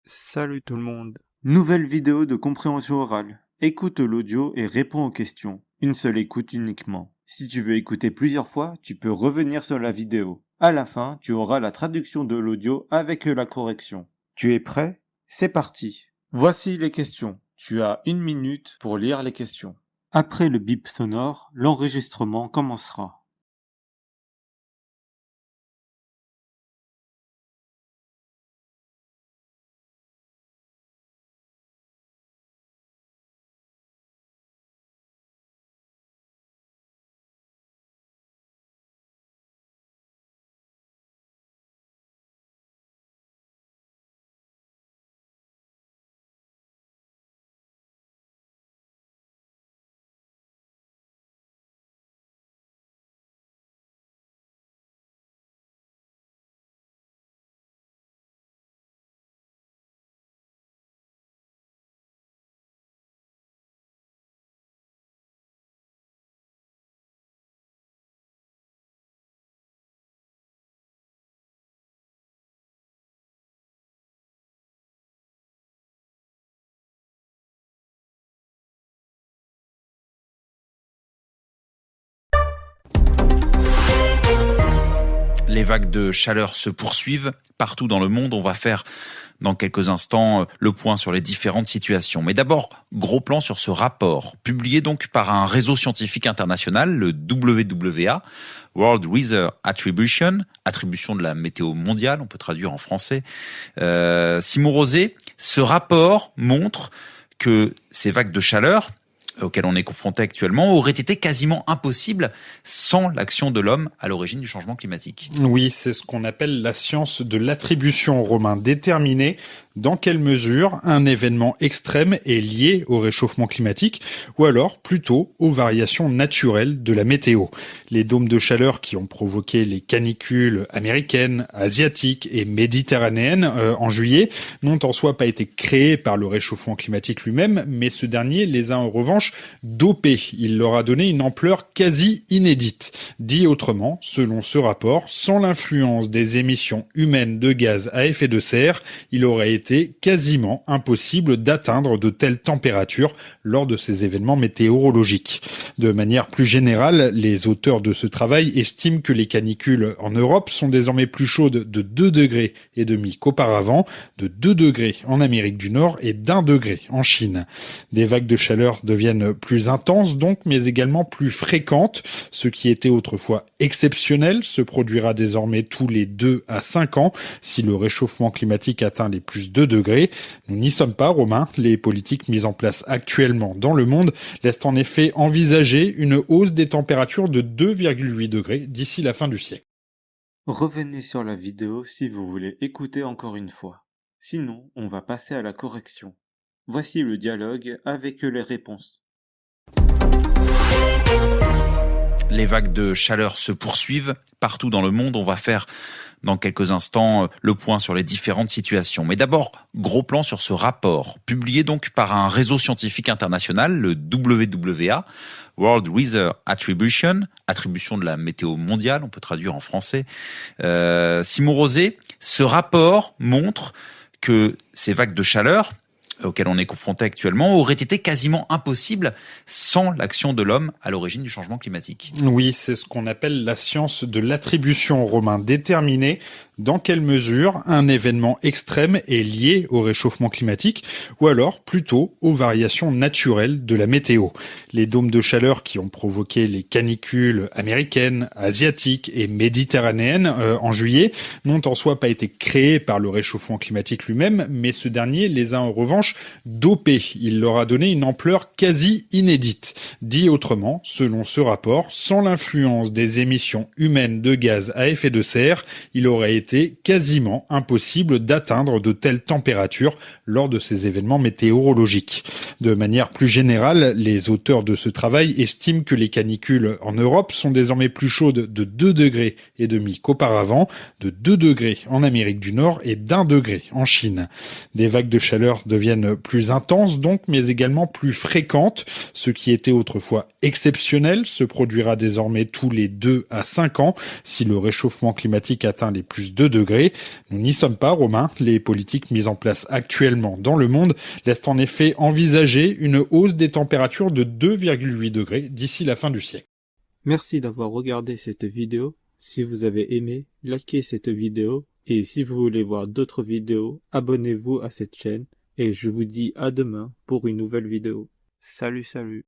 Salut tout le monde. Nouvelle vidéo de compréhension orale. Écoute l'audio et réponds aux questions. Une seule écoute uniquement. Si tu veux écouter plusieurs fois, tu peux revenir sur la vidéo. À la fin, tu auras la traduction de l'audio avec la correction. Tu es prêt? C'est parti. Voici les questions. Tu as 1 minute pour lire les questions. Après le bip sonore, l'enregistrement commencera. Les vagues de chaleur se poursuivent partout dans le monde. On va faire dans quelques instants le point sur les différentes situations. Mais d'abord, gros plan sur ce rapport, publié donc par un réseau scientifique international, le WWA, World Weather Attribution, attribution de la météo mondiale, on peut traduire en français. Simon Rosé, ce rapport montre que ces vagues de chaleur auxquelles on est confronté actuellement auraient été quasiment impossibles sans l'action de l'homme à l'origine du changement climatique. Oui, c'est ce qu'on appelle la science de l'attribution, Romain. Déterminer dans quelle mesure un événement extrême est lié au réchauffement climatique ou alors plutôt aux variations naturelles de la météo. Les dômes de chaleur qui ont provoqué les canicules américaines, asiatiques et méditerranéennes en juillet n'ont en soi pas été créés par le réchauffement climatique lui-même, mais ce dernier les a en revanche dopés. Il leur a donné une ampleur quasi inédite. Dit autrement, selon ce rapport, sans l'influence des émissions humaines de gaz à effet de serre, il aurait été quasiment impossible d'atteindre de telles températures lors de ces événements météorologiques. De manière plus générale, les auteurs de ce travail estiment que les canicules en Europe sont désormais plus chaudes de 2,5 degrés qu'auparavant, de 2 degrés en Amérique du Nord et d'1 degré en Chine. Des vagues de chaleur deviennent plus intenses donc, mais également plus fréquentes. Ce qui était autrefois exceptionnel se produira désormais tous les 2 à 5 ans si le réchauffement climatique atteint les plus 2 degrés. Nous n'y sommes pas, Romain. Les politiques mises en place actuellement dans le monde laissent en effet envisager une hausse des températures de 2,8 degrés d'ici la fin du siècle. Revenez sur la vidéo si vous voulez écouter encore une fois. Sinon, on va passer à la correction. Voici le dialogue avec les réponses. Les vagues de chaleur se poursuivent partout dans le monde. On va faire dans quelques instants le point sur les différentes situations. Mais d'abord, gros plan sur ce rapport, publié donc par un réseau scientifique international, le WWA, World Weather Attribution, attribution de la météo mondiale, on peut traduire en français. Simon Rosé, ce rapport montre que ces vagues de chaleur auxquelles on est confronté actuellement auraient été quasiment impossibles sans l'action de l'homme à l'origine du changement climatique. Oui, c'est ce qu'on appelle la science de l'attribution, Romain. Déterminer dans quelle mesure un événement extrême est lié au réchauffement climatique ou alors plutôt aux variations naturelles de la météo. Les dômes de chaleur qui ont provoqué les canicules américaines, asiatiques et méditerranéennes en juillet n'ont en soi pas été créés par le réchauffement climatique lui-même, mais ce dernier les a en revanche dopés. Il leur a donné une ampleur quasi inédite. Dit autrement, selon ce rapport, sans l'influence des émissions humaines de gaz à effet de serre, il aurait été quasiment impossible d'atteindre de telles températures lors de ces événements météorologiques. De manière plus générale, les auteurs de ce travail estiment que les canicules en Europe sont désormais plus chaudes de 2,5 degrés qu'auparavant, de 2 degrés en Amérique du Nord et d'1 degré en Chine. Des vagues de chaleur deviennent plus intenses donc, mais également plus fréquentes. Ce qui était autrefois exceptionnel se produira désormais tous les 2 à 5 ans si le réchauffement climatique atteint les plus 2 degrés. Nous n'y sommes pas, Romain. Les politiques mises en place actuellement dans le monde laissent en effet envisager une hausse des températures de 2,8 degrés d'ici la fin du siècle. Merci d'avoir regardé cette vidéo. Si vous avez aimé, likez cette vidéo et si vous voulez voir d'autres vidéos, abonnez-vous à cette chaîne et je vous dis à demain pour une nouvelle vidéo. Salut.